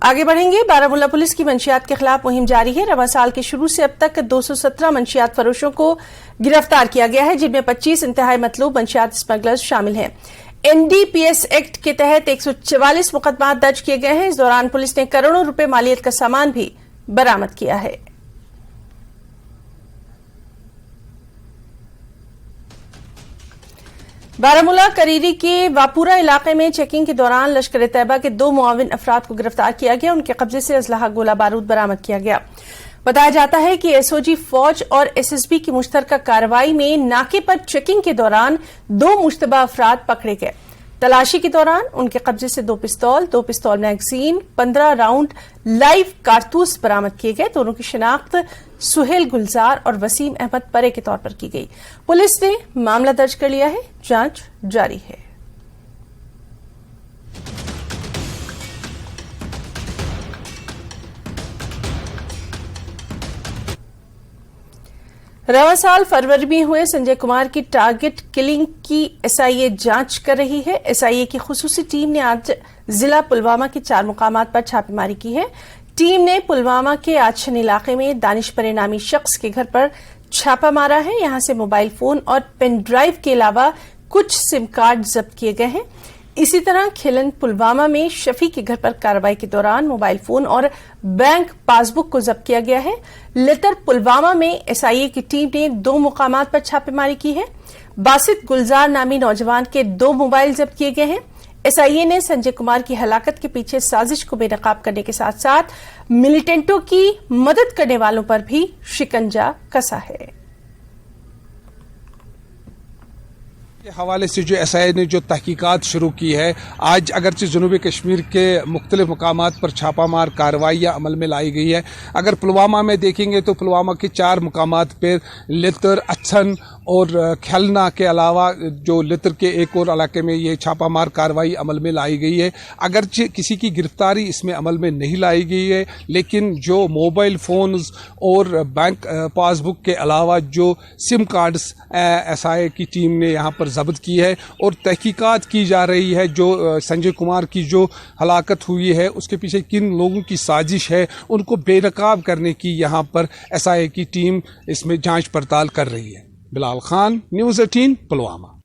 आगे बढ़ेंगे। बारामूला पुलिस की मंशियात के खिलाफ मुहिम जारी है। रवां साल के शुरू से अब तक 217 मंशियात फरोशों को गिरफ्तार किया गया है, जिनमें 25 इंतहाई मतलूब मंशियात स्मगलर्स शामिल हैं। एनडीपीएस एक्ट के तहत 144 मुकदमा दर्ज किए गए हैं। इस दौरान पुलिस ने करोड़ों रुपए मालियत का सामान भी बरामद किया है। बारामूला करीरी के वापुरा इलाके में चेकिंग के दौरान लश्कर तैयबा के 2 मुआविन अफराद को गिरफ्तार किया गया। उनके कब्जे से असलहा गोला बारूद बरामद किया गया। बताया जाता है कि एसओजी फौज और एसएसबी की मुश्तरका कार्रवाई में नाके पर चेकिंग के दौरान 2 मुश्तबा अफराद पकड़े गए। तलाशी के दौरान उनके कब्जे से 2 पिस्तौल मैगजीन, 15 राउंड लाइव कारतूस बरामद किए गए। दोनों की शिनाख्त सुहेल गुलजार और वसीम अहमद परे के तौर पर की गई। पुलिस ने मामला दर्ज कर लिया है, जांच जारी है। रवां साल फरवरी में हुए संजय कुमार की टारगेट किलिंग की एसआईए जांच कर रही है। एसआईए की खुसूसी टीम ने आज जिला पुलवामा के 4 मुकामात पर छापेमारी की है। टीम ने पुलवामा के आछन इलाके में दानिश परे नामी शख्स के घर पर छापा मारा है। यहां से मोबाइल फोन और पेन ड्राइव के अलावा कुछ सिम कार्ड जब्त किए गए हैं। इसी तरह खिलन पुलवामा में शफी के घर पर कार्रवाई के दौरान मोबाइल फोन और बैंक पासबुक को जब्त किया गया है। लेतर पुलवामा में एसआईए की टीम ने 2 मुकामात पर छापेमारी की है। बासित गुलजार नामी नौजवान के 2 मोबाइल जब्त किए गए हैं। एसआईए ने संजय कुमार की हलाकत के पीछे साजिश को बेनकाब करने के साथ साथ मिलिटेंटों की मदद करने वालों पर भी शिकंजा कसा है। के हवाले से जो एसआईए ने जो तहकीकात शुरू की है, आज अगरचे जनूबी कश्मीर के मुख्तलिफ मकामात पर छापामार कार्रवाइयाँ अमल में लाई गई है। अगर पुलवामा में देखेंगे तो पुलवामा के 4 मकामात पर लितर, अच्छन और खेलना के अलावा जो लितर के एक और इलाके में ये छापामार कार्रवाई अमल में लाई गई है। अगरचे किसी की गिरफ्तारी इसमें अमल में नहीं लाई गई है, लेकिन जो मोबाइल फ़ोन्स और बैंक पासबुक के अलावा जो सिम कार्ड्स एसआईए की टीम ने यहाँ पर जब्त की है और तहकीकात की जा रही है। जो संजय कुमार की जो हलाकत हुई है उसके पीछे किन लोगों की साजिश है, उनको बेनकाब करने की यहाँ पर एसआईए की टीम इसमें जांच पड़ताल कर रही है। बिलाल खान, न्यूज़ 18, पुलवामा।